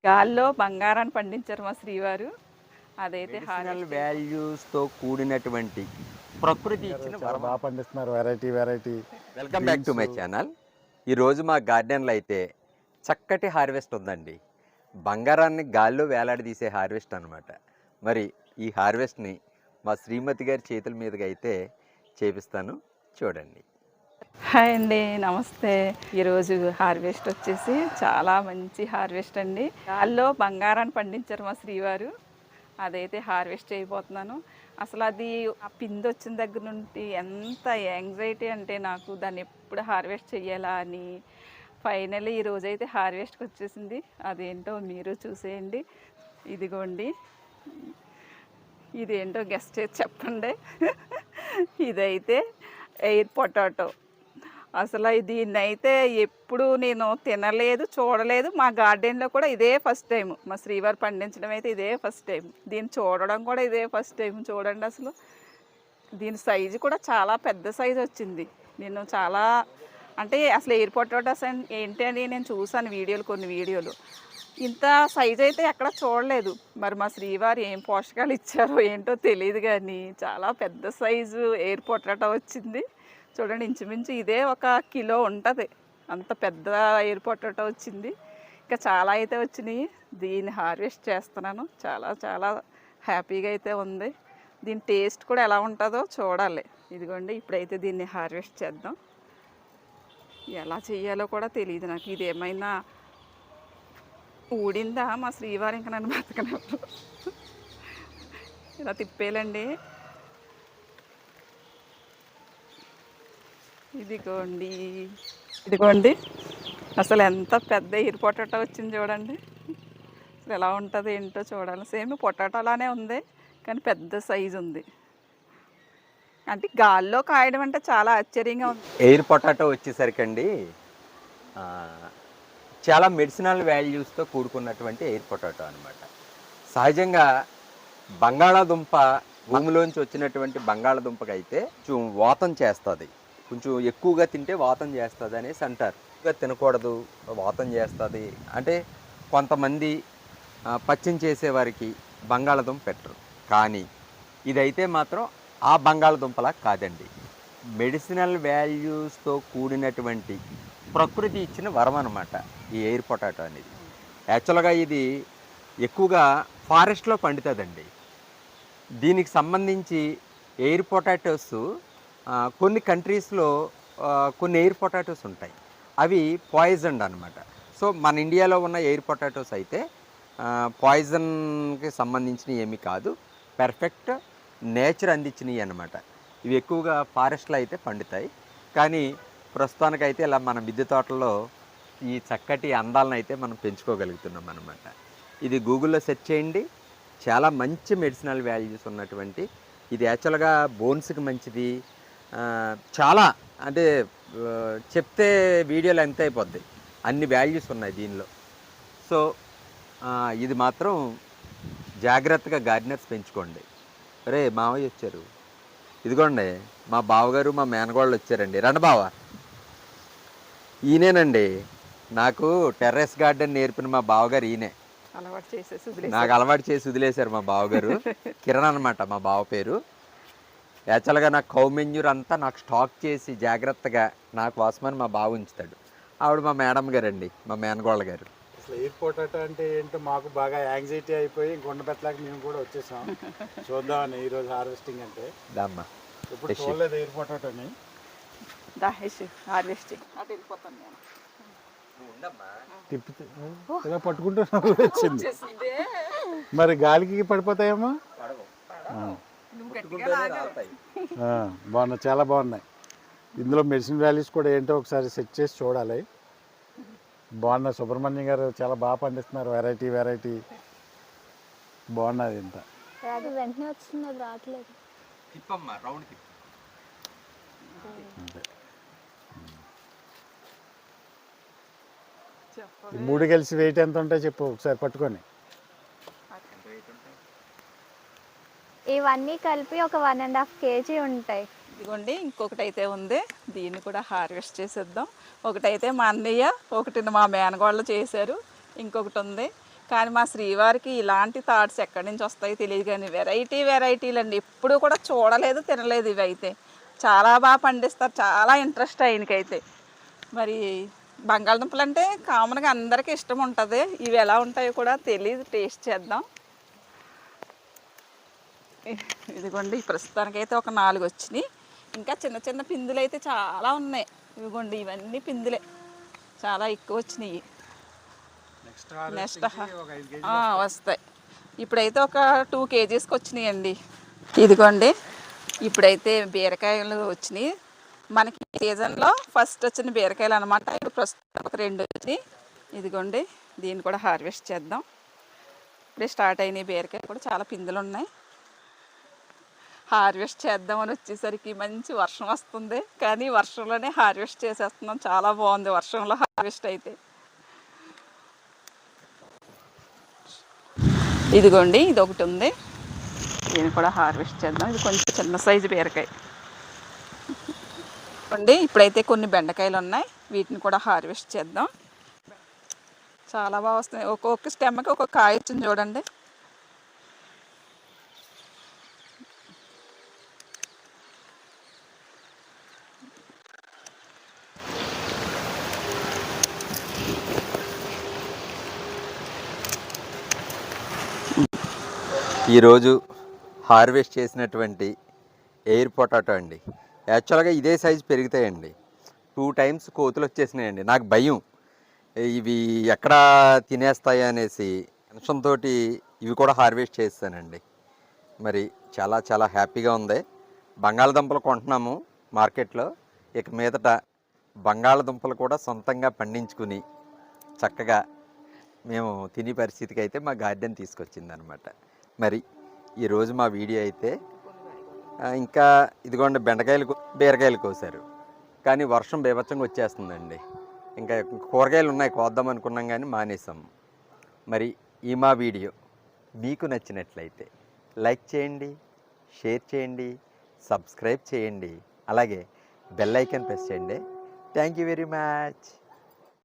గాల్లో బంగారాన్ని పండించారు మా శ్రీవారు. అదైతే మెడిసినల్ వాల్యూస్తో కూడినటువంటి ప్రకృతి ఇచ్చిన చాలా బాగా పండిస్తున్నారు. Variety variety. Welcome back to my channel. ఈరోజు మా గార్డెన్లో అయితే చక్కటి హార్వెస్ట్ ఉందండి. బంగారాన్ని గాల్లో వేలాడదీసే హార్వెస్ట్ అనమాట. మరి ఈ హార్వెస్ట్ని మా శ్రీమతి గారి చేతుల మీదుగా అయితే చేపిస్తాను, చూడండి. హాయ్ అండి, నమస్తే. ఈరోజు హార్వెస్ట్ వచ్చేసి చాలా మంచి హార్వెస్ట్ అండి. గాల్లో బంగారాన్ని పండించారు మా శ్రీవారు. అదైతే హార్వెస్ట్ చేయబోతున్నాను. అసలు అది ఆ పిండి వచ్చిన దగ్గర నుండి ఎంత యాంగ్జైటీ అంటే నాకు దాన్ని ఎప్పుడు హార్వెస్ట్ చేయాలా అని. ఫైనల్లీ ఈరోజైతే హార్వెస్ట్కి వచ్చేసింది. అదేంటో మీరు చూసేయండి. ఇదిగోండి, ఇదేంటో గెస్ట్ చేసి చెప్పండి. ఇదైతే ఎయిర్ పొటాటో. అసలు దీన్ని అయితే ఎప్పుడు నేను తినలేదు, చూడలేదు. మా గార్డెన్లో కూడా ఇదే ఫస్ట్ టైం. మా శ్రీవారు పండించడం అయితే ఇదే ఫస్ట్ టైం. దీన్ని చూడడం కూడా ఇదే ఫస్ట్ టైం. చూడండి, అసలు దీని సైజు కూడా చాలా పెద్ద సైజు వచ్చింది. నేను చాలా అంటే అసలు ఎయిర్ పొటాటోస్ ఏంటి అని నేను చూసాను వీడియోలు, కొన్ని వీడియోలు. ఇంత సైజు అయితే ఎక్కడ చూడలేదు. మరి మా శ్రీవారు ఏం పోషకాలు ఇచ్చారో ఏంటో తెలియదు, కానీ చాలా పెద్ద సైజు ఎయిర్ పొటాటో వచ్చింది. చూడండి, ఇంచుమించు ఇదే 1 కిలో ఉంటుంది, అంత పెద్ద ఎయిర్ పొటాటో వచ్చింది. ఇంకా చాలా అయితే వచ్చినాయి. దీన్ని హార్వెస్ట్ చేస్తున్నాను. చాలా చాలా హ్యాపీగా అయితే ఉంది. దీని టేస్ట్ కూడా ఎలా ఉంటుందో చూడాలి. ఇదిగోండి, ఇప్పుడైతే దీన్ని హార్వెస్ట్ చేద్దాం. ఎలా చెయ్యాలో కూడా తెలియదు నాకు. ఇది ఏమైనా ఊడిందా మా శ్రీవారు ఇంకా నన్ను బతకనప్పుడు. ఇలా తిప్పేయాలండి. ఇదిగోండి అసలు ఎంత పెద్ద ఎయిర్ పొటాటో వచ్చింది చూడండి. అసలు ఎలా ఉంటుంది ఏంటో చూడాలి. సేమ్ పొటాటో అలానే ఉంది, కానీ పెద్ద సైజు ఉంది. అంటే గాల్లో కాయడం అంటే చాలా ఆశ్చర్యంగా ఉంది. ఎయిర్ పొటాటో వచ్చేసరికి అండి చాలా మెడిసినల్ వాల్యూస్తో కూడుకున్నటువంటి ఎయిర్ పొటాటో అనమాట. సహజంగా బంగాళాదుంప, భూమిలోంచి వచ్చినటువంటి బంగాళాదుంపకి అయితే కొంచెం వాతం చేస్తుంది. కొంచెం ఎక్కువగా తింటే వాతం చేస్తుంది అనేసి అంటారు. ఎక్కువగా తినకూడదు, వాతం చేస్తుంది అంటే కొంతమంది పచ్చిం చేసేవారికి బంగాళాదుంప పెట్టరు. కానీ ఇదైతే మాత్రం ఆ బంగాళాదుంపలా కాదండి. మెడిసినల్ వాల్యూస్తో కూడినటువంటి ప్రకృతి ఇచ్చిన వరం అనమాట ఈ ఎయిర్ పొటాటో అనేది. యాక్చువల్గా ఇది ఎక్కువగా ఫారెస్ట్లో పండుతుందండి. దీనికి సంబంధించి ఎయిర్ పొటాటోస్ కొన్ని కంట్రీస్లో కొన్ని ఎయిర్ పొటాటోస్ ఉంటాయి, అవి పాయిజన్డ్ అనమాట. సో మన ఇండియాలో ఉన్న ఎయిర్ పొటాటోస్ అయితే పాయిజన్కి సంబంధించినవి ఏమీ కాదు, పెర్ఫెక్ట్ నేచర్ అందించినవి అనమాట. ఇవి ఎక్కువగా ఫారెస్ట్లో అయితే పండుతాయి. కానీ ప్రస్తుతానికైతే ఇలా మన మిద్దె తోటల్లో ఈ చక్కటి అందాలను అయితే మనం పెంచుకోగలుగుతున్నాం అనమాట. ఇది గూగుల్లో సెర్చ్ చేయండి. చాలా మంచి మెడిసినల్ వాల్యూస్ ఉన్నటువంటి ఇది. యాక్చువల్గా బోన్స్కి మంచిది. చాలా అంటే చెప్తే వీడియోలు ఎంత అయిపోద్ది, అన్ని వాల్యూస్ ఉన్నాయి దీనిలో. సో ఇది మాత్రం జాగ్రత్తగా గార్డెనర్స్ పెంచుకోండి. రే మావయ్య వచ్చారు, ఇదిగోండి మా బావగారు మా మేనగోళ్ళు వచ్చారండి. రండి బావ. ఈయనేనండి నాకు టెర్రస్ గార్డెన్ నేర్పిన మా బావగారు. ఈయనే నాకు అలవాటు చేసి వదిలేశారు మా బావగారు. కిరణ్ అనమాట మా బావ పేరు. యాక్చువల్గా నాకు కౌ మెన్యూర్ అంతా నాకు స్టాక్ చేసి జాగ్రత్తగా నాకు వాసమని మా బావ ఉంచుతాడు. ఆవిడ మా మేడం గారండి, మా మేనగోళ్ళ గారు. అసలు ఎయిర్ పొటాటో అంటే ఏంటో మాకు బాగా యాంగ్జైటీ అయిపోయి కొండ పెట్టలేక మేము కూడా వచ్చేసాం చూద్దామని ఈరోజు హార్వెస్టింగ్. అంటే దమ్మా ఇప్పుడు చూడలేదు ఎయిర్ పొటాటోని. తిప్పితే ఇలా పట్టుకుంటూ వచ్చింది. మరి గాలికి పడిపోతాయేమో. బాగున్నాయి, చాలా బాగున్నాయి. ఇందులో మెడిసిన్ వాల్యూస్ కూడా ఏంటో ఒకసారి సెట్ చేసి చూడాలి. బాగున్నాయి. సుబ్రహ్మణ్యం గారు చాలా బాగా పండిస్తున్నారు. వెరైటీ వెరైటీ బాగున్నది. ఇంత వెంటనే వచ్చింది, అది రావట్లేదు. ఈ మూడు కలిసి వెయిట్ ఎంత ఉంటాయి చెప్పు ఒకసారి పట్టుకొని. ఇవన్నీ కలిపి ఒక 1.5 kg ఉంటాయి. ఇదిగోండి, ఇంకొకటి అయితే ఉంది. దీన్ని కూడా హార్వెస్ట్ చేసేద్దాం. ఒకటైతే మా అన్నయ్య, ఒకటి మా మేనగోళ్ళు చేశారు, ఇంకొకటి ఉంది. కానీ మా శ్రీవారికి ఇలాంటి థాట్స్ ఎక్కడి నుంచి వస్తాయో తెలియదు, కానీ వెరైటీలు అండి. ఎప్పుడు కూడా చూడలేదు, తినలేదు. ఇవి అయితే చాలా బాగా పండిస్తారు, చాలా ఇంట్రెస్ట్ ఆయనకైతే. మరి బంగాళదుంపలు అంటే కామన్గా అందరికీ ఇష్టం ఉంటుంది. ఇవి ఎలా ఉంటాయో కూడా తెలియదు, టేస్ట్ చేద్దాం. ఇదిగోండి ప్రస్తుతానికైతే ఒక 4 వచ్చినాయి. ఇంకా చిన్న చిన్న పిందులు అయితే చాలా ఉన్నాయి. ఇదిగోండి ఇవన్నీ పిందులే, చాలా ఎక్కువ వచ్చినాయి. నెక్స్ట్ వస్తాయి. ఇప్పుడైతే ఒక 2 కేజీస్కి వచ్చినాయండి. ఇదిగోండి ఇప్పుడైతే బీరకాయలు వచ్చినాయి. మనకి సీజన్లో ఫస్ట్ వచ్చిన బీరకాయలు అనమాట. ఇప్పుడు ప్రస్తుతం ఒక 2 వచ్చినాయి. ఇదిగోండి దీన్ని కూడా హార్వెస్ట్ చేద్దాం. ఇప్పుడే స్టార్ట్ అయినాయి బీరకాయలు కూడా, చాలా పిందులు ఉన్నాయి. హార్వెస్ట్ చేద్దామని వచ్చేసరికి మంచి వర్షం వస్తుంది, కానీ వర్షంలోనే హార్వెస్ట్ చేసేస్తున్నాం. చాలా బాగుంది వర్షంలో హార్వెస్ట్ అయితే. ఇదిగోండి ఇది ఒకటి ఉంది, దీన్ని కూడా హార్వెస్ట్ చేద్దాం. ఇది కొంచెం చిన్న సైజు బీరకాయ అండి. ఇప్పుడైతే కొన్ని బెండకాయలు ఉన్నాయి, వీటిని కూడా హార్వెస్ట్ చేద్దాం. చాలా బాగా వస్తున్నాయి. ఒక్కొక్క స్టెమ్కి ఒక్కొక్క కాయ వచ్చింది చూడండి. ఈరోజు హార్వెస్ట్ చేసినటువంటి ఎయిర్ పొటాటో అండి. యాక్చువల్గా ఇదే సైజు పెరుగుతాయండి. 2 టైమ్స్ కోతులు వచ్చేసినాయండి. నాకు భయం ఇవి ఎక్కడ తినేస్తాయి అనేసి టెన్షన్ తోటి ఇవి కూడా హార్వెస్ట్ చేస్తానండి. మరి చాలా చాలా హ్యాపీగా ఉంది. బంగాళదుంపలు కొంటున్నాము మార్కెట్లో. ఇక మీదట బంగాళదుంపలు కూడా సొంతంగా పండించుకుని చక్కగా మేము తినే పరిస్థితికి అయితే మా గార్డెన్ తీసుకొచ్చిందనమాట. మరి ఈరోజు మా వీడియో అయితే ఇంకా ఇదిగోండి బీరకాయలు కోసారు, కానీ వర్షం బీభత్సంగా వచ్చేస్తుందండి. ఇంకా కూరగాయలు ఉన్నాయి కోద్దాం అనుకున్నాం కానీ మానేసాము. మరి ఈ మా వీడియో మీకు నచ్చినట్లయితే లైక్ చేయండి, షేర్ చేయండి, సబ్స్క్రైబ్ చేయండి, అలాగే బెల్ ఐకాన్ ప్రెస్ చేయండి. Thank you very much.